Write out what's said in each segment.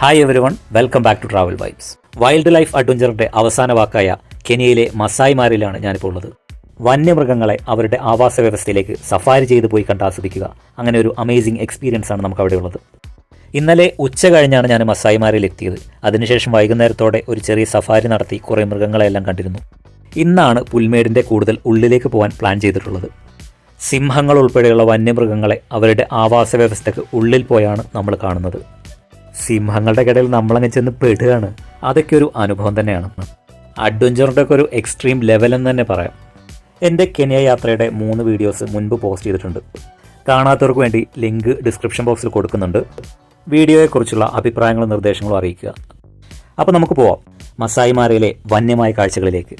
Hi everyone, welcome back to travel vibes. Wildlife അഡ്വഞ്ചറിൻ്റെ അവസാന വാക്കായ കെനിയയിലെ മസായിമാരിലാണ് ഞാനിപ്പോൾ ഉള്ളത്. വന്യമൃഗങ്ങളെ അവരുടെ ആവാസ വ്യവസ്ഥയിലേക്ക് സഫാരി ചെയ്ത് പോയി കണ്ടാസ്വദിക്കുക, അങ്ങനെ ഒരു അമേസിംഗ് എക്സ്പീരിയൻസ് ആണ് നമുക്ക് അവിടെ ഉള്ളത്. ഇന്നലെ ഉച്ച കഴിഞ്ഞാണ് ഞാൻ മസായിമാരിൽ എത്തിയത്. അതിനുശേഷം വൈകുന്നേരത്തോടെ ഒരു ചെറിയ സഫാരി നടത്തി കുറേ മൃഗങ്ങളെല്ലാം കണ്ടിരുന്നു. ഇന്നാണ് പുൽമേടിൻ്റെ കൂടുതൽ ഉള്ളിലേക്ക് പോകാൻ പ്ലാൻ ചെയ്തിട്ടുള്ളത്. സിംഹങ്ങൾ ഉൾപ്പെടെയുള്ള വന്യമൃഗങ്ങളെ അവരുടെ ആവാസ വ്യവസ്ഥയ്ക്ക് ഉള്ളിൽ പോയാണ് നമ്മൾ കാണുന്നത്. സിംഹങ്ങളുടെ ഇടയിൽ നമ്മളങ്ങ് ചെന്ന് പെടുകയാണ്. അതൊക്കെ ഒരു അനുഭവം തന്നെയാണ്. അഡ്വഞ്ചറിൻ്റെ ഒക്കെ ഒരു എക്സ്ട്രീം ലെവൽ എന്ന് തന്നെ പറയാം. എൻ്റെ കെനിയ യാത്രയുടെ 3 വീഡിയോസ് മുൻപ് പോസ്റ്റ് ചെയ്തിട്ടുണ്ട്. കാണാത്തവർക്ക് വേണ്ടി ലിങ്ക് ഡിസ്ക്രിപ്ഷൻ ബോക്സിൽ കൊടുക്കുന്നുണ്ട്. വീഡിയോയെക്കുറിച്ചുള്ള അഭിപ്രായങ്ങളും നിർദ്ദേശങ്ങളും അറിയിക്കുക. അപ്പോൾ നമുക്ക് പോവാം മസായിമാരയിലെ വന്യമായ കാഴ്ചകളിലേക്ക്.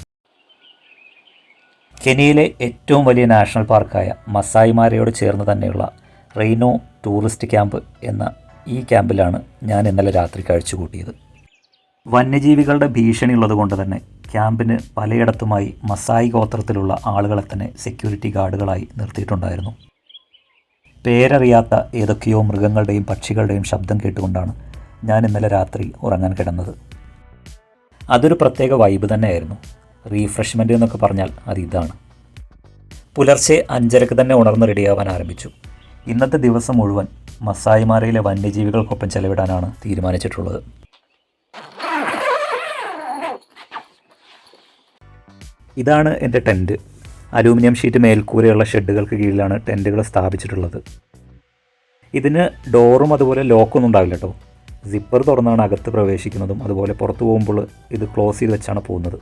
കെനിയയിലെ ഏറ്റവും വലിയ നാഷണൽ പാർക്കായ മസായിമാരയോട് ചേർന്ന് തന്നെയുള്ള റെയ്നോ ടൂറിസ്റ്റ് ക്യാമ്പ് എന്ന ഈ ക്യാമ്പിലാണ് ഞാൻ ഇന്നലെ രാത്രി കഴിച്ചുകൂട്ടിയത്. വന്യജീവികളുടെ ഭീഷണി ഉള്ളതുകൊണ്ട് തന്നെ ക്യാമ്പിന് പലയിടത്തുമായി മസായി ഗോത്രത്തിലുള്ള ആളുകളെ തന്നെ സെക്യൂരിറ്റി ഗാർഡുകളായി നിർത്തിയിട്ടുണ്ടായിരുന്നു. പേരറിയാത്ത ഏതൊക്കെയോ മൃഗങ്ങളുടെയും പക്ഷികളുടെയും ശബ്ദം കേട്ടുകൊണ്ടാണ് ഞാൻ ഇന്നലെ രാത്രി ഉറങ്ങാൻ കിടന്നത്. അതൊരു പ്രത്യേക വൈബ് തന്നെയായിരുന്നു. റീഫ്രഷ്മെൻ്റ് എന്നൊക്കെ പറഞ്ഞാൽ അത് ഇതാണ്. പുലർച്ചെ 5:30 തന്നെ ഉണർന്ന് റെഡിയാവാൻ ആരംഭിച്ചു. ഇന്നത്തെ ദിവസം മുഴുവൻ മസായിമാരയിലെ വന്യജീവികൾക്കൊപ്പം ചെലവിടാനാണ് തീരുമാനിച്ചിട്ടുള്ളത്. ഇതാണ് എൻ്റെ ടെൻറ്റ്. അലൂമിനിയം ഷീറ്റ് മേൽക്കൂരയുള്ള ഷെഡുകൾക്ക് കീഴിലാണ് ടെൻറ്റുകൾ സ്ഥാപിച്ചിട്ടുള്ളത്. ഇതിന് ഡോറും അതുപോലെ ലോക്കൊന്നും ഉണ്ടാവില്ല കേട്ടോ. സിപ്പർ തുറന്നാണ് അകത്ത് പ്രവേശിക്കുന്നതും അതുപോലെ പുറത്തു പോകുമ്പോൾ ഇത് ക്ലോസ് ചെയ്ത് വെച്ചാണ് പോകുന്നത്.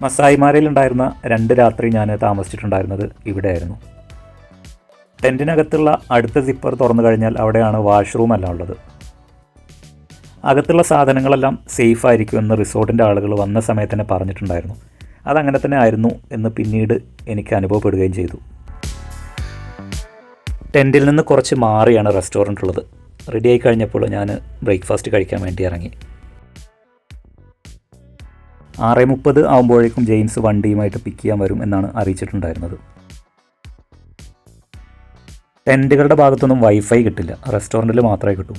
മസായിമാരയിലുണ്ടായിരുന്ന 2 രാത്രി ഞാൻ താമസിച്ചിട്ടുണ്ടായിരുന്നത് ഇവിടെയായിരുന്നു. ടെൻറ്റിനകത്തുള്ള അടുത്ത സിപ്പർ തുറന്നു കഴിഞ്ഞാൽ അവിടെയാണ് വാഷ്റൂം എല്ലാം ഉള്ളത്. അകത്തുള്ള സാധനങ്ങളെല്ലാം സേഫ് ആയിരിക്കുമെന്ന് റിസോർട്ടിൻ്റെ ആളുകൾ വന്ന സമയത്ത് തന്നെ പറഞ്ഞിട്ടുണ്ടായിരുന്നു. അതങ്ങനെ തന്നെ ആയിരുന്നു എന്ന് പിന്നീട് എനിക്ക് അനുഭവപ്പെടുകയും ചെയ്തു. ടെൻറ്റിൽ നിന്ന് കുറച്ച് മാറിയാണ് റെസ്റ്റോറൻ്റ് ഉള്ളത്. റെഡിയായി കഴിഞ്ഞപ്പോൾ ഞാൻ ബ്രേക്ക്ഫാസ്റ്റ് കഴിക്കാൻ വേണ്ടി ഇറങ്ങി. 6:30 ആകുമ്പോഴേക്കും ജെയിംസ് വണ്ടിയുമായിട്ട് പിക്ക് ചെയ്യാൻ വരും എന്നാണ് അറിയിച്ചിട്ടുണ്ടായിരുന്നത്. ടെൻറ്റുകളുടെ ഭാഗത്തൊന്നും വൈഫൈ കിട്ടില്ല, റെസ്റ്റോറൻറ്റിൽ മാത്രമേ കിട്ടൂ.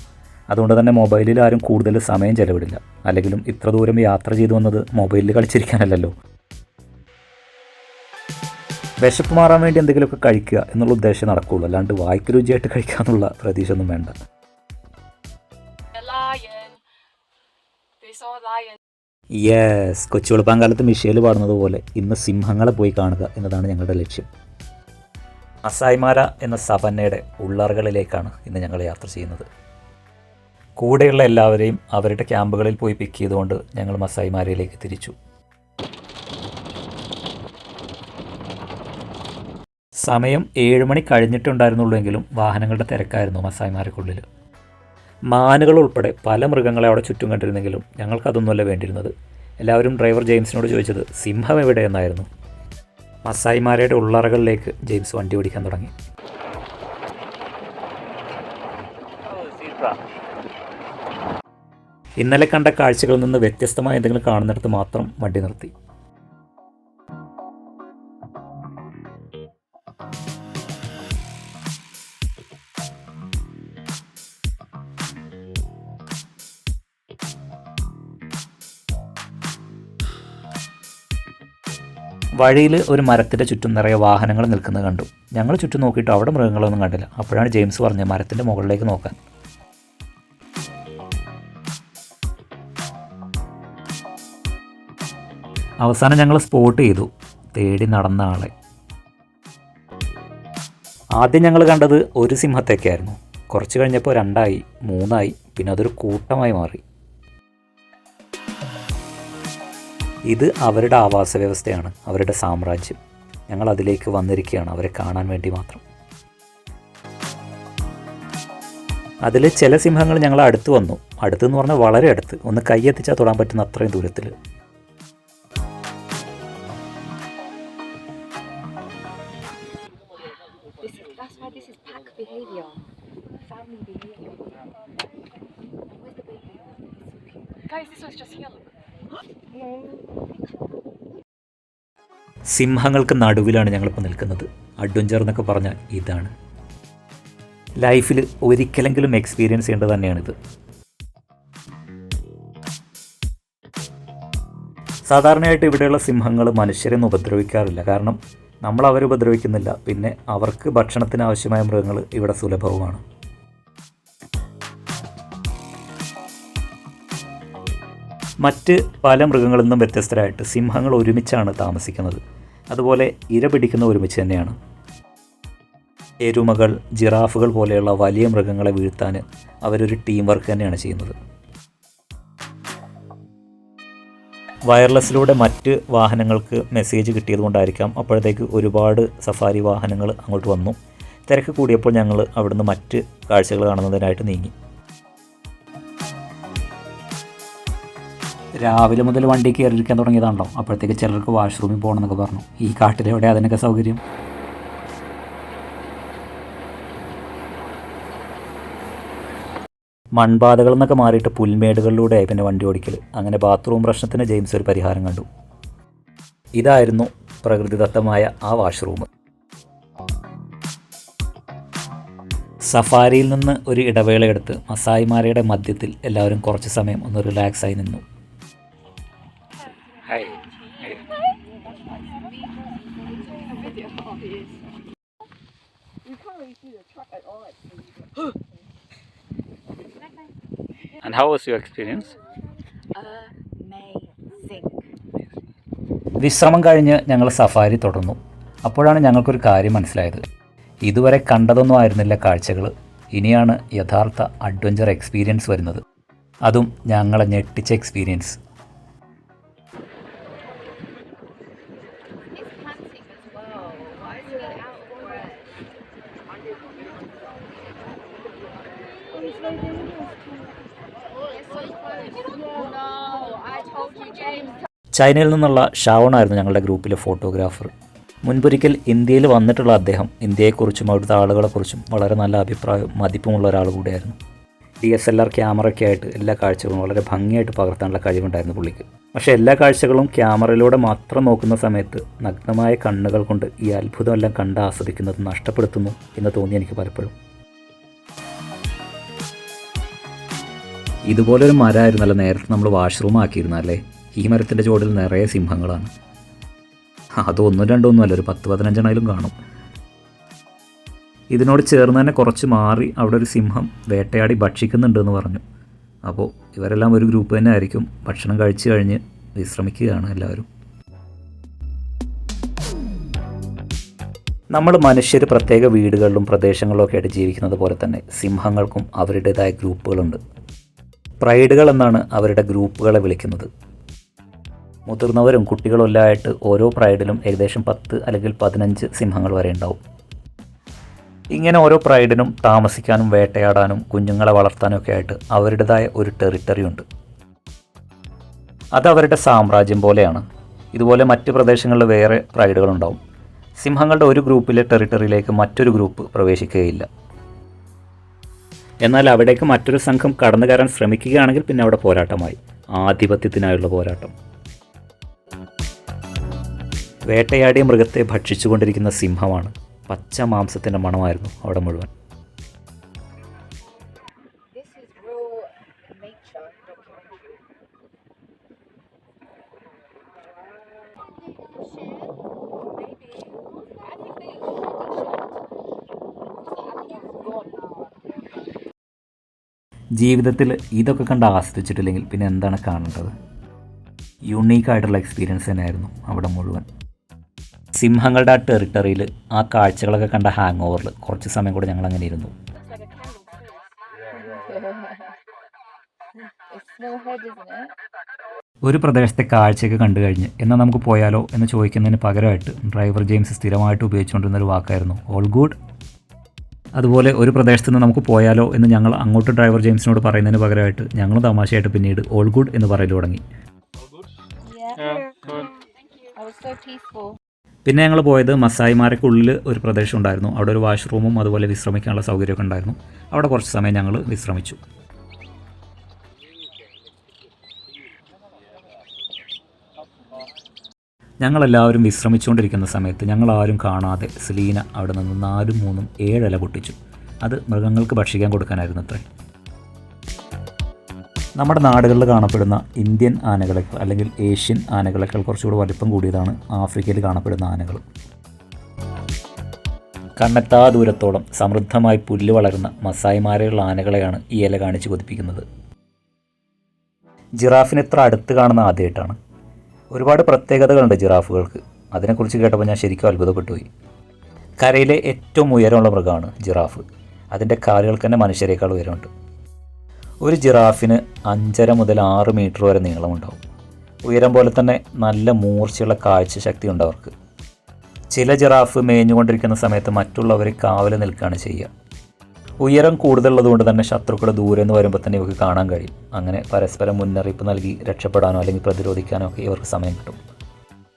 അതുകൊണ്ട് തന്നെ മൊബൈലിൽ ആരും കൂടുതൽ സമയം ചെലവിടില്ല. അല്ലെങ്കിലും ഇത്ര ദൂരം യാത്ര ചെയ്തു വന്നത് മൊബൈലിൽ കളിച്ചിരിക്കാനല്ലല്ലോ. വിശപ്പ് മാറാൻ വേണ്ടി എന്തെങ്കിലുമൊക്കെ കഴിക്കുക എന്നുള്ള ഉദ്ദേശം നടക്കുകയുള്ളൂ, അല്ലാണ്ട് വായ്ക്ക് രുചിയായിട്ട് കഴിക്കാനുള്ള പ്രതീക്ഷ ഒന്നും വേണ്ട. യെസ്, കൊച്ചുവെളുപ്പാങ്കാലത്ത് മിഷേൽ പാടുന്നത് പോലെ ഇന്ന് സിംഹങ്ങളെ പോയി കാണുക എന്നതാണ് ഞങ്ങളുടെ ലക്ഷ്യം. മസായിമാര എന്ന സവന്നയുടെ ഉള്ളറകളിലേക്കാണ് ഇന്ന് ഞങ്ങൾ യാത്ര ചെയ്യുന്നത്. കൂടെയുള്ള എല്ലാവരെയും അവരുടെ ക്യാമ്പുകളിൽ പോയി പിക്ക് ചെയ്തുകൊണ്ട് ഞങ്ങൾ മസായിമാരയിലേക്ക് തിരിച്ചു. സമയം 7 മണി കഴിഞ്ഞിട്ടുണ്ടായിരുന്നുള്ളൂ എങ്കിലും വാഹനങ്ങളുടെ തിരക്കായിരുന്നു മസായിമാരക്കുള്ളിൽ. മാനുകൾ ഉൾപ്പെടെ പല മൃഗങ്ങളെ അവിടെ ചുറ്റും കണ്ടിരുന്നെങ്കിലും ഞങ്ങൾക്കതൊന്നുമല്ല വേണ്ടിയിരുന്നത്. എല്ലാവരും ഡ്രൈവർ ജെയിംസിനോട് ചോദിച്ചത് സിംഹം എവിടെയെന്നായിരുന്നു. മസായിമാരയുടെ ഉള്ളറകളിലേക്ക് ജെയിംസ് വണ്ടി ഓടിക്കാൻ തുടങ്ങി. ഇന്നലെ കണ്ട കാഴ്ചകളിൽ നിന്ന് വ്യത്യസ്തമായ എന്തെങ്കിലും കാണുന്നിടത്ത് മാത്രം വണ്ടി നിർത്തി. വഴിയിൽ ഒരു മരത്തിൻ്റെ ചുറ്റും നിറയെ വാഹനങ്ങൾ നിൽക്കുന്നത് കണ്ടു. ഞങ്ങൾ ചുറ്റും നോക്കിയിട്ട് അവിടെ മൃഗങ്ങളൊന്നും കണ്ടില്ല. അപ്പോഴാണ് ജെയിംസ് പറഞ്ഞത് മരത്തിൻ്റെ മുകളിലേക്ക് നോക്കാൻ. അവസാനം ഞങ്ങൾ സ്പോട്ട് ചെയ്തു തേടി നടന്ന ആളെ. ആദ്യം ഞങ്ങൾ കണ്ടത് ഒരു സിംഹത്തേക്കായിരുന്നു. കുറച്ച് കഴിഞ്ഞപ്പോൾ 2ആയി, 3ആയി, പിന്നെ അതൊരു കൂട്ടമായി മാറി. ഇത് അവരുടെ ആവാസ വ്യവസ്ഥയാണ്, അവരുടെ സാമ്രാജ്യം. ഞങ്ങൾ അതിലേക്ക് വന്നിരിക്കുകയാണ് അവരെ കാണാൻ വേണ്ടി മാത്രം. അതിൽ ചില സിംഹങ്ങൾ ഞങ്ങൾ അടുത്ത് വന്നു. അടുത്തെന്ന് പറഞ്ഞാൽ വളരെ അടുത്ത്, ഒന്ന് കൈയെത്തിച്ചാൽ തൊടാൻ പറ്റുന്ന അത്രയും ദൂരത്തിൽ. സിംഹങ്ങൾക്ക് നടുവിലാണ് ഞങ്ങളിപ്പോൾ നിൽക്കുന്നത്. അഡ്വഞ്ചർ എന്നൊക്കെ പറഞ്ഞാൽ ഇതാണ്. ലൈഫിൽ ഒരിക്കലെങ്കിലും എക്സ്പീരിയൻസ് ചെയ്യേണ്ടത് തന്നെയാണിത്. സാധാരണയായിട്ട് ഇവിടെയുള്ള സിംഹങ്ങൾ മനുഷ്യരെയൊന്നും ഉപദ്രവിക്കാറില്ല. കാരണം നമ്മൾ അവരെ ഉപദ്രവിക്കുന്നില്ല. പിന്നെ അവർക്ക് ഭക്ഷണത്തിന് ആവശ്യമായ മൃഗങ്ങൾ ഇവിടെ സുലഭവുമാണ്. മറ്റ് പല മൃഗങ്ങളിൽ നിന്നും വ്യത്യസ്തരായിട്ട് സിംഹങ്ങൾ ഒരുമിച്ചാണ് താമസിക്കുന്നത്. അതുപോലെ ഇര പിടിക്കുന്ന ഒരുമിച്ച് തന്നെയാണ്. എരുമകൾ, ജിറാഫുകൾ പോലെയുള്ള വലിയ മൃഗങ്ങളെ വീഴ്ത്താൻ അവരൊരു ടീം വർക്ക് തന്നെയാണ് ചെയ്യുന്നത്. വയർലെസ്സിലൂടെ മറ്റ് വാഹനങ്ങൾക്ക് മെസ്സേജ് കിട്ടിയതുകൊണ്ടായിരിക്കാം അപ്പോഴത്തേക്ക് ഒരുപാട് സഫാരി വാഹനങ്ങൾ അങ്ങോട്ട് വന്നു. തിരക്ക് കൂടിയപ്പോൾ ഞങ്ങൾ അവിടുന്ന് മറ്റ് കാഴ്ചകൾ കാണുന്നതിനായിട്ട് നീങ്ങി. രാവിലെ മുതൽ വണ്ടി കയറിയിരിക്കാൻ തുടങ്ങിയതാണല്ലോ. അപ്പോഴത്തേക്ക് ചിലർക്ക് വാഷ്റൂമിൽ പോകണമെന്നൊക്കെ പറഞ്ഞു. ഈ കാട്ടിലെവിടെ അതിനൊക്കെ സൗകര്യം? മൺപാതകളിൽ നിന്നൊക്കെ മാറിയിട്ട് പുൽമേടുകളിലൂടെയായി പിന്നെ വണ്ടി ഓടിക്കൽ. അങ്ങനെ ബാത്റൂം പ്രശ്നത്തിന് ജെയിംസ് ഒരു പരിഹാരം കണ്ടു. ഇതായിരുന്നു പ്രകൃതിദത്തമായ ആ വാഷ്റൂം. സഫാരിയിൽ നിന്ന് ഒരു ഇടവേളയെടുത്ത് മസായിമാരയുടെ മധ്യത്തിൽ എല്ലാവരും കുറച്ച് സമയം ഒന്ന് റിലാക്സായി നിന്നു. And how was your experience? Amazing. വിശ്രമം കഴിഞ്ഞ് ഞങ്ങൾ സഫാരി തുടർന്നു. അപ്പോഴാണ് ഞങ്ങൾക്കൊരു കാര്യം മനസ്സിലായത്. ഇതുവരെ കണ്ടതൊന്നും ആയിരുന്നില്ല കാഴ്ചകൾ. ഇനിയാണ് യഥാർത്ഥ അഡ്വഞ്ചർ എക്സ്പീരിയൻസ് വരുന്നത്. അതും ഞങ്ങളെ ഞെട്ടിച്ച എക്സ്പീരിയൻസ്. ചൈനയിൽ നിന്നുള്ള ഷാവണായിരുന്നു ഞങ്ങളുടെ ഗ്രൂപ്പിലെ ഫോട്ടോഗ്രാഫർ. മുൻപൊരിക്കൽ ഇന്ത്യയിൽ വന്നിട്ടുള്ള അദ്ദേഹം ഇന്ത്യയെക്കുറിച്ചും അവിടുത്തെ ആളുകളെക്കുറിച്ചും വളരെ നല്ല അഭിപ്രായവും മതിപ്പുമുള്ള ഒരാൾ കൂടിയായിരുന്നു. DSLR ക്യാമറയൊക്കെ ആയിട്ട് എല്ലാ കാഴ്ചകളും വളരെ ഭംഗിയായിട്ട് പകർത്താനുള്ള കഴിവുണ്ടായിരുന്നു പുള്ളിക്ക്. പക്ഷേ എല്ലാ കാഴ്ചകളും ക്യാമറയിലൂടെ മാത്രം നോക്കുന്ന സമയത്ത് നഗ്നമായ കണ്ണുകൾ കൊണ്ട് ഈ അത്ഭുതമെല്ലാം കണ്ട് ആസ്വദിക്കുന്നത് നഷ്ടപ്പെടുത്തുന്നു എന്ന് തോന്നി എനിക്ക് പലപ്പോഴും. ഇതുപോലൊരു മരമായിരുന്നല്ലോ നേരത്തെ നമ്മൾ വാഷ്റൂം ആക്കിയിരുന്നല്ലേ. ഈ മരത്തിൻ്റെ ചുവടിൽ നിറയെ സിംഹങ്ങളാണ്. അത് ഒന്നും രണ്ടൊന്നും അല്ല, ഒരു 10-15 കാണും. ഇതിനോട് ചേർന്ന് തന്നെ കുറച്ച് മാറി അവിടെ ഒരു സിംഹം വേട്ടയാടി ഭക്ഷിക്കുന്നുണ്ടെന്ന് പറഞ്ഞു. അപ്പോൾ ഇവരെല്ലാം ഒരു ഗ്രൂപ്പ് തന്നെ ആയിരിക്കും. ഭക്ഷണം കഴിച്ചു കഴിഞ്ഞ് വിശ്രമിക്കുകയാണ് എല്ലാവരും. നമ്മൾ മനുഷ്യർ പ്രത്യേക വീടുകളിലും പ്രദേശങ്ങളിലൊക്കെ ആയിട്ട് ജീവിക്കുന്നത് പോലെ തന്നെ സിംഹങ്ങൾക്കും അവരുടേതായ ഗ്രൂപ്പുകളുണ്ട്. പ്രൈഡുകൾ എന്നാണ് അവരുടെ ഗ്രൂപ്പുകളെ വിളിക്കുന്നത്. മുതിർന്നവരും കുട്ടികളും എല്ലാം ആയിട്ട് ഓരോ പ്രൈഡിലും ഏകദേശം 10 അല്ലെങ്കിൽ 15 സിംഹങ്ങൾ വരെ ഉണ്ടാവും. ഇങ്ങനെ ഓരോ പ്രൈഡിനും താമസിക്കാനും വേട്ടയാടാനും കുഞ്ഞുങ്ങളെ വളർത്താനും ഒക്കെ ആയിട്ട് അവരുടേതായ ഒരു ടെറിട്ടറി ഉണ്ട്. അത് അവരുടെ സാമ്രാജ്യം പോലെയാണ്. ഇതുപോലെ മറ്റ് പ്രദേശങ്ങളിൽ വേറെ പ്രൈഡുകളുണ്ടാവും. സിംഹങ്ങളുടെ ഒരു ഗ്രൂപ്പിലെ ടെറിട്ടറിയിലേക്ക് മറ്റൊരു ഗ്രൂപ്പ് പ്രവേശിക്കുകയില്ല. എന്നാൽ അവിടേക്ക് മറ്റൊരു സംഘം കടന്നു കയറാൻ ശ്രമിക്കുകയാണെങ്കിൽ പിന്നെ അവിടെ പോരാട്ടമായി. ആധിപത്യത്തിനായുള്ള പോരാട്ടം. വേട്ടയാടിയ മൃഗത്തെ ഭക്ഷിച്ചുകൊണ്ടിരിക്കുന്ന സിംഹമാണ്. പച്ച മാംസത്തിൻ്റെ മണമായിരുന്നു അവിടെ മുഴുവൻ. ജീവിതത്തിൽ ഇതൊക്കെ കണ്ട് ആസ്വദിച്ചിട്ടില്ലെങ്കിൽ പിന്നെ എന്താണ് കാണേണ്ടത്? യുണീക്കായിട്ടുള്ള എക്സ്പീരിയൻസ് തന്നെയായിരുന്നു അവിടെ മുഴുവൻ. സിംഹങ്ങളുടെ ആ ടെറിട്ടറിയിൽ ആ കാഴ്ചകളൊക്കെ കണ്ട ഹാങ് ഓവറിൽ കുറച്ച് സമയം കൂടെ ഞങ്ങൾ അങ്ങനെ ഇരുന്നു. ഒരു പ്രദേശത്തെ കാഴ്ചയൊക്കെ കണ്ടു കഴിഞ്ഞ് എന്നാൽ നമുക്ക് പോയാലോ എന്ന് ചോദിക്കുന്നതിന് പകരമായിട്ട് ഡ്രൈവർ ജെയിംസ് സ്ഥിരമായിട്ട് ഉപയോഗിച്ചുകൊണ്ടിരുന്നൊരു വാക്കായിരുന്നു ഓൾ ഗുഡ്. അതുപോലെ ഒരു പ്രദേശത്ത് നിന്ന് നമുക്ക് പോയാലോ എന്ന് ഞങ്ങൾ അങ്ങോട്ട് ഡ്രൈവർ ജെയിംസിനോട് പറയുന്നതിന് പകരമായിട്ട് ഞങ്ങൾ തമാശയായിട്ട് പിന്നീട് ഓൾ ഗുഡ് എന്ന് പറയൽ തുടങ്ങി. പിന്നെ ഞങ്ങൾ പോയത് മസായിമാരക്കുള്ളിൽ ഒരു പ്രദേശം ഉണ്ടായിരുന്നു. അവിടെ ഒരു വാഷ്റൂമും അതുപോലെ വിശ്രമിക്കാനുള്ള സൗകര്യമൊക്കെ ഉണ്ടായിരുന്നു. അവിടെ കുറച്ച് സമയം ഞങ്ങൾ വിശ്രമിച്ചു. ഞങ്ങളെല്ലാവരും വിശ്രമിച്ചുകൊണ്ടിരിക്കുന്ന സമയത്ത് ഞങ്ങളാരും കാണാതെ സെലീന അവിടെ നിന്ന് 4, 3, 7 ഇല പൊട്ടിച്ചു. അത് മൃഗങ്ങൾക്ക് ഭക്ഷിക്കാൻ കൊടുക്കാനായിരുന്നു അത്രേ. നമ്മുടെ നാടുകളിൽ കാണപ്പെടുന്ന ഇന്ത്യൻ ആനകളേക്കാൾ അല്ലെങ്കിൽ ഏഷ്യൻ ആനകളേക്കാൾ കുറച്ചുകൂടി വലിപ്പം കൂടിയതാണ് ആഫ്രിക്കയിൽ കാണപ്പെടുന്ന ആനകൾ. കണ്ണെത്താ ദൂരത്തോളം സമൃദ്ധമായി പുല്ല് വളരുന്ന മസായിമാരെയുള്ള ആനകളെയാണ് ഈ ഇല കാണിച്ച് കൊതിപ്പിക്കുന്നത്. ജിറാഫിന് ഇത്ര അടുത്ത് കാണുന്ന ആദ്യമായിട്ടാണ്. ഒരുപാട് പ്രത്യേകതകളുണ്ട് ജിറാഫുകൾക്ക്. അതിനെക്കുറിച്ച് കേട്ടപ്പോൾ ഞാൻ ശരിക്കും അത്ഭുതപ്പെട്ടു പോയി. കരയിലെ ഏറ്റവും ഉയരമുള്ള മൃഗമാണ് ജിറാഫ്. അതിൻ്റെ കാലുകൾക്ക് തന്നെ മനുഷ്യരെക്കാൾ ഉയരമുണ്ട്. ഒരു ജിറാഫിന് 5.5 മുതൽ 6 മീറ്റർ വരെ നീളമുണ്ടാവും. ഉയരം പോലെ തന്നെ നല്ല മൂർച്ചയുള്ള കാഴ്ച ശക്തി ഉണ്ട് അവർക്ക്. ചില ജിറാഫ് മേഞ്ഞുകൊണ്ടിരിക്കുന്ന സമയത്ത് മറ്റുള്ളവരെ കാവൽ നിൽക്കുകയാണ് ചെയ്യുക. ഉയരം കൂടുതലുള്ളതുകൊണ്ട് തന്നെ ശത്രുക്കൾ ദൂരെ നിന്ന് വരുമ്പോൾ തന്നെ ഇവർക്ക് കാണാൻ കഴിയും. അങ്ങനെ പരസ്പരം മുന്നറിയിപ്പ് നൽകി രക്ഷപ്പെടാനോ അല്ലെങ്കിൽ പ്രതിരോധിക്കാനോ ഒക്കെ ഇവർക്ക് സമയം കിട്ടും.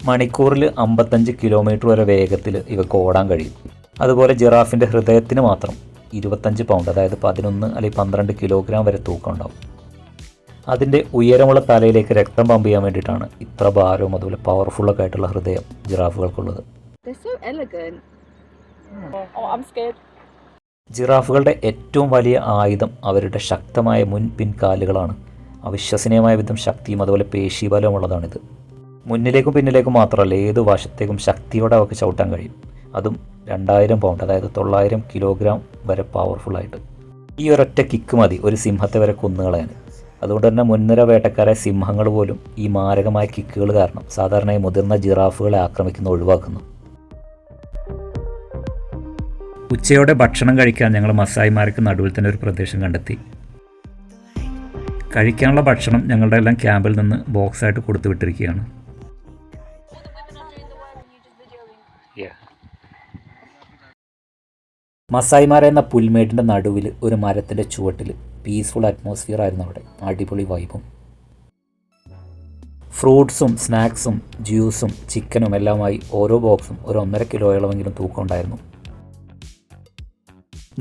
മണിക്കൂറിൽ 55 കിലോമീറ്റർ വരെ വേഗത്തിൽ ഇവർക്ക് ഓടാൻ കഴിയും. അതുപോലെ ജിറാഫിൻ്റെ ഹൃദയത്തിന് മാത്രം 25 പൗണ്ട്, അതായത് 11 അല്ലെങ്കിൽ 12 കിലോഗ്രാം വരെ തൂക്കം ഉണ്ടാവും. അതിൻ്റെ ഉയരമുള്ള തലയിലേക്ക് രക്തം പമ്പ് ചെയ്യാൻ വേണ്ടിയിട്ടാണ് ഇത്ര ഭാരവും അതുപോലെ പവർഫുള്ളൊക്കെ ആയിട്ടുള്ള ഹൃദയം ജിറാഫുകൾക്കുള്ളത്. ജിറാഫുകളുടെ ഏറ്റവും വലിയ ആയുധം അവരുടെ ശക്തമായ പിൻകാലുകളാണ്. അവിശ്വസനീയമായ വിധം ശക്തിയും അതുപോലെ പേശീബലമുള്ളതാണിത്. മുന്നിലേക്കും പിന്നിലേക്കും മാത്രമല്ല, ഏത് വശത്തേക്കും ശക്തിയോടെ അവർക്ക് ചവിട്ടാൻ കഴിയും. അതും 2000 പൗണ്ട്, അതായത് 900 കിലോഗ്രാം വരെ പവർഫുള്ളായിട്ട്. ഈ ഒരൊറ്റ കിക്ക് മതി ഒരു സിംഹത്തെ വരെ കൊന്നുകളയാൻ. അതുകൊണ്ട് തന്നെ മുൻനിര വേട്ടക്കാരായ സിംഹങ്ങൾ പോലും ഈ മാരകമായ കിക്കുകൾ കാരണം സാധാരണയായി മുതിർന്ന ജിറാഫുകളെ ആക്രമിക്കുന്ന ഒഴിവാക്കുന്നു. ഉച്ചയോടെ ഭക്ഷണം കഴിക്കാൻ ഞങ്ങൾ മസായിമാർക്ക് നടുവിൽ തന്നെ ഒരു പ്രദേശം കണ്ടെത്തി. കഴിക്കാനുള്ള ഭക്ഷണം ഞങ്ങളുടെ എല്ലാം ക്യാമ്പിൽ നിന്ന് ബോക്സായിട്ട് കൊടുത്തു വിട്ടിരിക്കുകയാണ്. മസായിമാര എന്ന പുൽമേട്ടിൻ്റെ നടുവിൽ ഒരു മരത്തിൻ്റെ ചുവട്ടിൽ പീസ്ഫുൾ അറ്റ്മോസ്ഫിയർ ആയിരുന്നു അവിടെ. അടിപൊളി വൈബും. ഫ്രൂട്ട്സും സ്നാക്സും ജ്യൂസും ചിക്കനും എല്ലാമായി ഓരോ ബോക്സും ഒരു 1.5 കിലോയോളമെങ്കിലും തൂക്കം ഉണ്ടായിരുന്നു.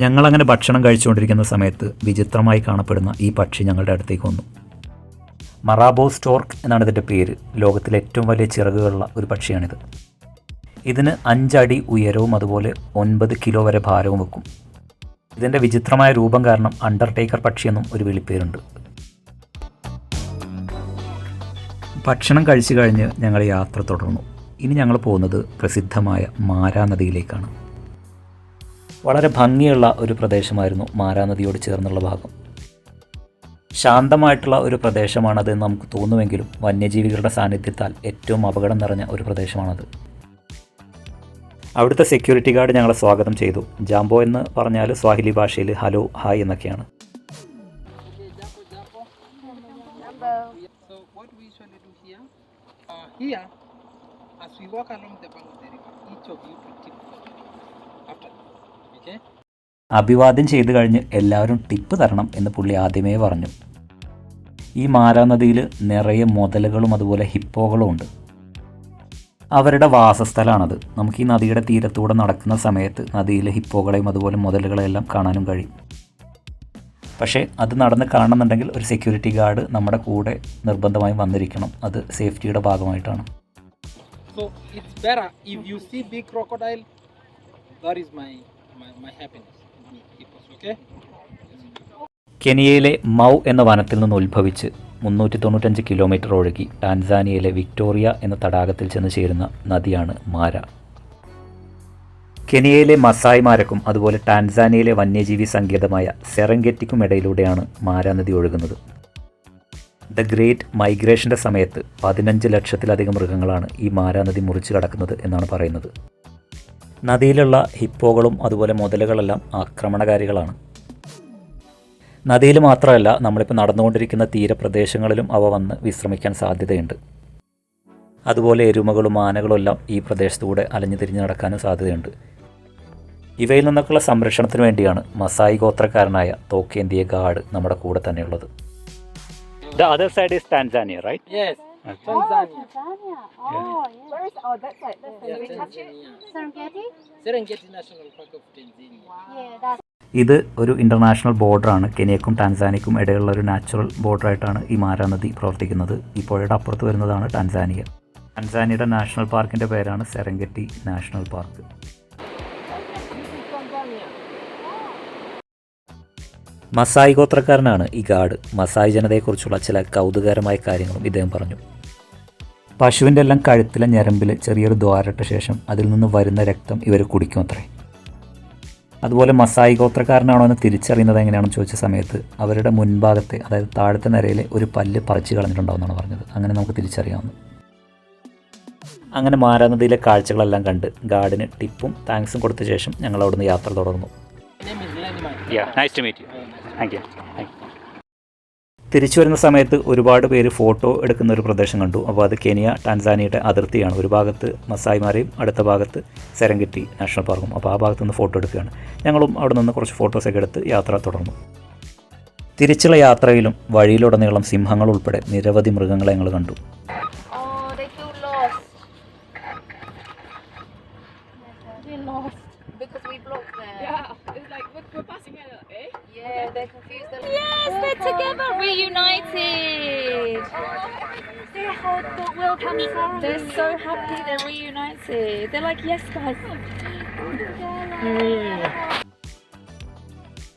ഞങ്ങളങ്ങനെ ഭക്ഷണം കഴിച്ചുകൊണ്ടിരിക്കുന്ന സമയത്ത് വിചിത്രമായി കാണപ്പെടുന്ന ഈ പക്ഷി ഞങ്ങളുടെ അടുത്തേക്ക് വന്നു. മറാബോ സ്റ്റോർക്ക് എന്നാണ് ഇതിൻ്റെ പേര്. ലോകത്തിലെ ഏറ്റവും വലിയ ചിറകുകളുള്ള ഒരു പക്ഷിയാണിത്. ഇതിന് 5 അടി ഉയരവും അതുപോലെ 9 കിലോ വരെ ഭാരവും വെക്കും. ഇതിൻ്റെ വിചിത്രമായ രൂപം കാരണം അണ്ടർടേക്കർ പക്ഷിയെന്നും ഒരു വിളിപ്പേരുണ്ട്. ഭക്ഷണം കഴിച്ചു കഴിഞ്ഞ് ഞങ്ങൾ യാത്ര തുടർന്നു. ഇനി ഞങ്ങൾ പോകുന്നത് പ്രസിദ്ധമായ മാരാ നദിയിലേക്കാണ്. വളരെ ഭംഗിയുള്ള ഒരു പ്രദേശമായിരുന്നു മാരാ നദിയോട് ചേർന്നുള്ള ഭാഗം. ശാന്തമായിട്ടുള്ള ഒരു പ്രദേശമാണതെന്ന് നമുക്ക് തോന്നുമെങ്കിലും വന്യജീവികളുടെ സാന്നിധ്യത്താൽ ഏറ്റവും അപകടം നിറഞ്ഞ ഒരു പ്രദേശമാണത്. അവിടുത്തെ സെക്യൂരിറ്റി ഗാർഡ് ഞങ്ങളെ സ്വാഗതം ചെയ്തു. ജാംബോ എന്ന് പറഞ്ഞാൽ സ്വാഹിലി ഭാഷയിൽ ഹലോ ഹായ് എന്നൊക്കെയാണ്. അഭിവാദ്യം ചെയ്തു കഴിഞ്ഞ് എല്ലാവരും ടിപ്പ് തരണം എന്ന് പുള്ളി ആദ്യമേ പറഞ്ഞു. ഈ മാരാ നദിയിൽ നിറയെ മുതലകളും അതുപോലെ ഹിപ്പോകളും ഉണ്ട്. അവരുടെ വാസസ്ഥലമാണത്. നമുക്ക് ഈ നദിയുടെ തീരത്തൂടെ നടക്കുന്ന സമയത്ത് നദിയിലെ ഹിപ്പോകളെയും അതുപോലെ മുതലുകളെല്ലാം കാണാനും കഴിയും. പക്ഷേ അത് നടന്ന് കാണണമെന്നുണ്ടെങ്കിൽ ഒരു സെക്യൂരിറ്റി ഗാർഡ് നമ്മുടെ കൂടെ നിർബന്ധമായും വന്നിരിക്കണം. അത് സേഫ്റ്റിയുടെ ഭാഗമായിട്ടാണ്. So it's better if you see big crocodile. That is my happiness. Okay? കെനിയയിലെ മൗ എന്ന വനത്തിൽ നിന്ന് ഉത്ഭവിച്ച് 395 കിലോമീറ്റർ ഒഴുകി ടാൻസാനിയയിലെ വിക്ടോറിയ എന്ന തടാകത്തിൽ ചെന്ന് ചേരുന്ന നദിയാണ് മാര. കെനിയയിലെ മസായിമാരക്കും അതുപോലെ ടാൻസാനിയയിലെ വന്യജീവി സങ്കേതമായ സെറംഗെറ്റിക്കും ഇടയിലൂടെയാണ് മാരാ നദി ഒഴുകുന്നത്. ദ ഗ്രേറ്റ് മൈഗ്രേഷൻ്റെ സമയത്ത് 15 ലക്ഷത്തിലധികം മൃഗങ്ങളാണ് ഈ മാരാ നദി മുറിച്ച് കടക്കുന്നത് എന്നാണ് പറയുന്നത്. നദിയിലുള്ള ഹിപ്പോകളും അതുപോലെ മുതലുകളെല്ലാം ആക്രമണകാരികളാണ്. നദിയിൽ മാത്രമല്ല, നമ്മളിപ്പോൾ നടന്നുകൊണ്ടിരിക്കുന്ന തീരപ്രദേശങ്ങളിലും അവ വന്ന് വിശ്രമിക്കാൻ സാധ്യതയുണ്ട്. അതുപോലെ എരുമകളും ആനകളും എല്ലാം ഈ പ്രദേശത്തൂടെ അലഞ്ഞു തിരിഞ്ഞ് നടക്കാനും സാധ്യതയുണ്ട്. ഇവയിൽ നിന്നൊക്കെയുള്ള സംരക്ഷണത്തിന് വേണ്ടിയാണ് മസായി ഗോത്രക്കാരനായ തോക്കേന്തിയ ഗാർഡ് നമ്മുടെ കൂടെ തന്നെയുള്ളത്. The other side is Tanzania, right? Yes. Okay. Tanzania. Tanzania. Oh, Yeah. yeah. Where is? Oh, that's like that's Yeah, the Tanzania. Serengeti. Serengeti National Park of Tanzania. Yeah, that's. ഇത് ഒരു international ബോർഡറാണ്. കെനിയക്കും ടാൻസാനിയക്കും ഇടയിലുള്ള ഒരു natural ബോർഡറായിട്ടാണ് ഈ Mara നദി പ്രവർത്തിക്കുന്നത്. ഈ പുഴയുടെ അപ്പുറത്ത് വരുന്നതാണ് ടാൻസാനിയ. ടാൻസാനിയയുടെ നാഷണൽ പാർക്കിൻ്റെ പേരാണ് സെറംഗെറ്റി നാഷണൽ പാർക്ക്. മസായി ഗോത്രക്കാരനാണ് ഈ ഗാർഡ്. മസായി ജനതയെക്കുറിച്ചുള്ള ചില കൗതുകകരമായ കാര്യങ്ങളും ഇദ്ദേഹം പറഞ്ഞു. പശുവിൻ്റെ എല്ലാം കഴുത്തിലെ ഞരമ്പിൽ ചെറിയൊരു ദ്വാരട്ട ശേഷം അതിൽ നിന്ന് വരുന്ന രക്തം ഇവർ കുടിക്കും അത്രേ. അതുപോലെ മസായി ഗോത്രക്കാരനാണോ എന്ന് തിരിച്ചറിയുന്നത് എങ്ങനെയാണെന്ന് ചോദിച്ച സമയത്ത് അവരുടെ മുൻഭാഗത്തെ, അതായത് താഴത്തെ നിരയിലെ ഒരു പല്ല് പറിച്ച് കളഞ്ഞിട്ടുണ്ടാവുമെന്നാണ് പറഞ്ഞത്. അങ്ങനെ നമുക്ക് തിരിച്ചറിയാവുന്നത്. അങ്ങനെ മാരാനദിയിലെ കാഴ്ചകളെല്ലാം കണ്ട് ഗാർഡിന് ടിപ്പും താങ്ക്സും കൊടുത്ത ശേഷം ഞങ്ങൾ അവിടുന്ന് യാത്ര തുടർന്നു. തിരിച്ചു വരുന്ന സമയത്ത് ഒരുപാട് പേര് ഫോട്ടോ എടുക്കുന്ന ഒരു പ്രദേശം കണ്ടു. അപ്പോൾ അത് കെനിയ ടാൻസാനിയയുടെ അതിർത്തിയാണ്. ഒരു ഭാഗത്ത് മസായിമാരെയും അടുത്ത ഭാഗത്ത് സെരംഗെറ്റി നാഷണൽ പാർക്കും. അപ്പോൾ ആ ഭാഗത്ത് നിന്ന് ഫോട്ടോ എടുക്കുകയാണ്. ഞങ്ങളും അവിടെ നിന്ന് കുറച്ച് ഫോട്ടോസൊക്കെ എടുത്ത് യാത്ര തുടർന്നു. തിരിച്ചുള്ള യാത്രയിലും വഴിയിലുടനീളം സിംഹങ്ങൾ ഉൾപ്പെടെ നിരവധി മൃഗങ്ങളെ ഞങ്ങൾ കണ്ടു. Because we blocked them. Yeah, it's like we're passing it, eh? Yeah, they're confused. Yes, they're together, reunited. They hold the welcome sign. They're so happy they're reunited. They're like, yes, guys.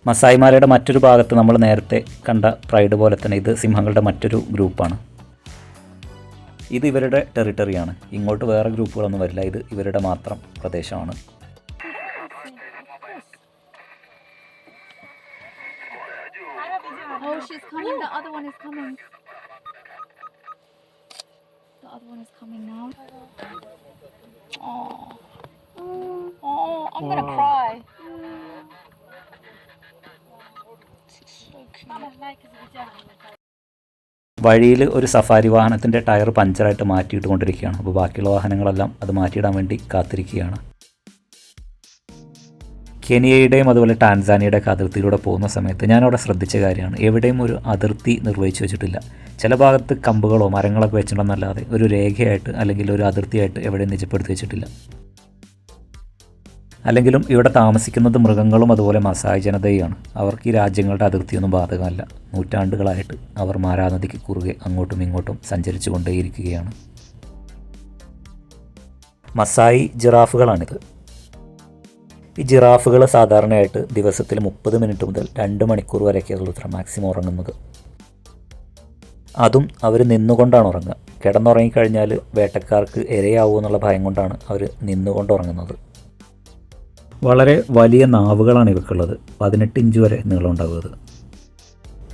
മസായിമാരുടെ മറ്റൊരു ഭാഗത്ത് നമ്മൾ നേരത്തെ കണ്ട pride പോലെ തന്നെ ഇത് സിംഹങ്ങളുടെ മറ്റൊരു ഗ്രൂപ്പാണ്. ഇത് ഇവരുടെ ടെറിട്ടറിയാണ്. ഇങ്ങോട്ട് വേറെ ഗ്രൂപ്പുകളൊന്നും വരില്ല. ഇത് ഇവരുടെ മാത്രം പ്രദേശമാണ്. Oh, she's coming. The other one is coming. The other one is coming now. Oh. Oh, I'm gonna cry. She's so cute. വഴിയിൽ ഒരു സഫാരി വാഹനത്തിൻ്റെ ടയർ പഞ്ചറായിട്ട് മാറ്റിയിട്ട് കൊണ്ടിരിക്കുകയാണ്. അപ്പോൾ ബാക്കിയുള്ള വാഹനങ്ങളെല്ലാം അത് മാറ്റിയിടാൻ വേണ്ടി കാത്തിരിക്കുകയാണ്. കെനിയയുടെയും അതുപോലെ ടാൻസാനിയുടെയൊക്കെ അതിർത്തിയിലൂടെ പോകുന്ന സമയത്ത് ഞാനവിടെ ശ്രദ്ധിച്ച കാര്യമാണ്, എവിടെയും ഒരു അതിർത്തി നിർവഹിച്ചു വെച്ചിട്ടില്ല. ചില ഭാഗത്ത് കമ്പുകളോ മരങ്ങളൊക്കെ വെച്ചിട്ടുണ്ടെന്നല്ലാതെ ഒരു രേഖയായിട്ട് അല്ലെങ്കിൽ ഒരു അതിർത്തിയായിട്ട് എവിടെയും നിജപ്പെടുത്തി വെച്ചിട്ടില്ല. അല്ലെങ്കിലും ഇവിടെ താമസിക്കുന്നത് മൃഗങ്ങളും അതുപോലെ മസായി ജനതയുമാണ്. അവർക്ക് ഈ രാജ്യങ്ങളുടെ അതിർത്തിയൊന്നും ബാധകമല്ല. നൂറ്റാണ്ടുകളായിട്ട് അവർ മാരാനദിക്ക് കുറുകെ അങ്ങോട്ടും ഇങ്ങോട്ടും സഞ്ചരിച്ചു കൊണ്ടേയിരിക്കുകയാണ്. മസായി ജിറാഫുകളാണിത്. ഈ ജിറാഫുകൾ സാധാരണയായിട്ട് ദിവസത്തിൽ 30 മിനിറ്റ് മുതൽ 2 മണിക്കൂർ വരെയൊക്കെയുള്ളൂ ഇത്ര മാക്സിമം ഉറങ്ങുന്നത്. അതും അവർ നിന്നുകൊണ്ടാണ് ഉറങ്ങുക. കിടന്നുറങ്ങിക്കഴിഞ്ഞാൽ വേട്ടക്കാർക്ക് ഇരയാവൂ എന്നുള്ള ഭയം കൊണ്ടാണ് അവർ നിന്നുകൊണ്ട് ഉറങ്ങുന്നത്. വളരെ വലിയ നാവുകളാണ് ഇവക്കുള്ളത്. 18 ഇഞ്ച് വരെ നീളം ഉണ്ടാകുന്നത്.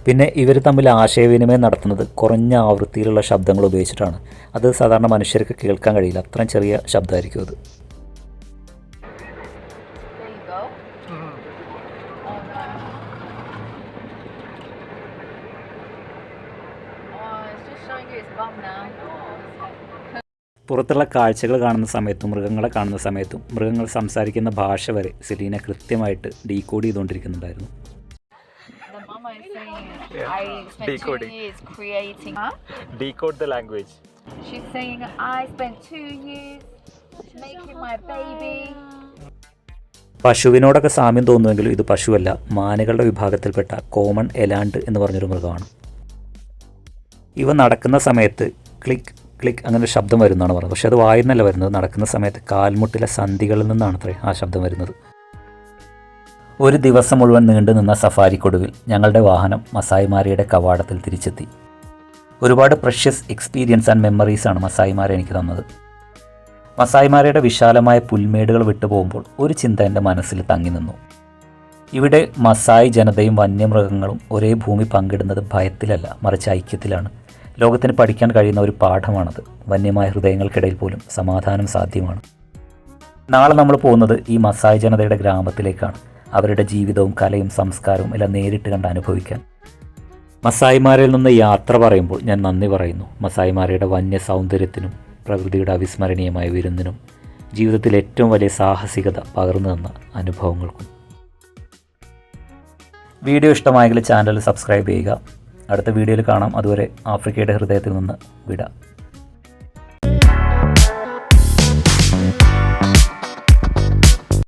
പിന്നെ ഇവർ തമ്മിൽ ആശയവിനിമയം നടത്തുന്നത് കുറഞ്ഞ ആവൃത്തിയിലുള്ള ശബ്ദങ്ങൾ ഉപയോഗിച്ചിട്ടാണ്. അത് സാധാരണ മനുഷ്യർക്ക് കേൾക്കാൻ കഴിയില്ല. അത്രയും ചെറിയ ശബ്ദമായിരിക്കും അത്. There you go. Oh no. Oh, it's just showing you its bum now. പുറത്തുള്ള കാഴ്ചകൾ കാണുന്ന സമയത്തും മൃഗങ്ങളെ കാണുന്ന സമയത്തും മൃഗങ്ങൾ സംസാരിക്കുന്ന ഭാഷ വരെ സെലീന കൃത്യമായിട്ട് decode ചെയ്തുകൊണ്ടിരിക്കുന്നുണ്ടായിരുന്നു. The mama is saying, I spent Decoding. 2 years creating. Huh? Decode the language. She's saying, I spent 2 years making my baby. പശുവിനോടൊക്കെ സാമ്യം തോന്നുമെങ്കിലും ഇത് പശുവല്ല, മാനുകളുടെ വിഭാഗത്തിൽപ്പെട്ട കോമൺ എലാണ്ട് എന്ന് പറഞ്ഞൊരു മൃഗമാണ്. ഇവ നടക്കുന്ന സമയത്ത് ക്ലിക്ക് ക്ലിക്ക് അങ്ങനെ ഒരു ശബ്ദം വരുന്നതാണ് പറയുന്നത്. പക്ഷെ അത് വായുന്നല്ല വരുന്നത്, നടക്കുന്ന സമയത്ത് കാൽമുട്ടിലെ സന്ധികളിൽ നിന്നാണ് അത്രേ ആ ശബ്ദം വരുന്നത്. ഒരു ദിവസം മുഴുവൻ നീണ്ടു നിന്ന സഫാരിക്കൊടുവിൽ ഞങ്ങളുടെ വാഹനം മസായിമാരിയുടെ കവാടത്തിൽ തിരിച്ചെത്തി. ഒരുപാട് പ്രഷ്യസ് എക്സ്പീരിയൻസ് ആൻഡ് മെമ്മറീസാണ് മസായിമാരെ എനിക്ക് തന്നത്. മസായിമാരയുടെ വിശാലമായ പുൽമേടുകൾ വിട്ടുപോകുമ്പോൾ ഒരു ചിന്ത എൻ്റെ മനസ്സിൽ തങ്ങി നിന്നു. ഇവിടെ മസായി ജനതയും വന്യമൃഗങ്ങളും ഒരേ ഭൂമി പങ്കിടുന്നത് ഭയത്തിലല്ല, മറിച്ച് ഐക്യത്തിലാണ്. ലോകത്തിന് പഠിക്കാൻ കഴിയുന്ന ഒരു പാഠമാണത്. വന്യമായ ഹൃദയങ്ങൾക്കിടയിൽ പോലും സമാധാനം സാധ്യമാണ്. നാളെ നമ്മൾ പോകുന്നത് ഈ മസായി ജനതയുടെ ഗ്രാമത്തിലേക്കാണ്. അവരുടെ ജീവിതവും കലയും സംസ്കാരവും എല്ലാം നേരിട്ട് കണ്ട് അനുഭവിക്കാൻ. മസായിമാരിൽ നിന്ന് യാത്ര പറയുമ്പോൾ ഞാൻ നന്ദി പറയുന്നു. മസായിമാരയുടെ വന്യ സൗന്ദര്യത്തിനും പ്രകൃതിയുടെ അവിസ്മരണീയമായ വിരുന്നിനും ജീവിതത്തിൽ ഏറ്റവും വലിയ സാഹസികത പകർന്നു തന്ന അനുഭവങ്ങൾക്കും. വീഡിയോ ഇഷ്ടമായെങ്കിൽ ചാനൽ സബ്സ്ക്രൈബ് ചെയ്യുക. അടുത്ത വീഡിയോയിൽ കാണാം. അതുവരെ ആഫ്രിക്കയുടെ ഹൃദയത്തിൽ നിന്ന് വിട.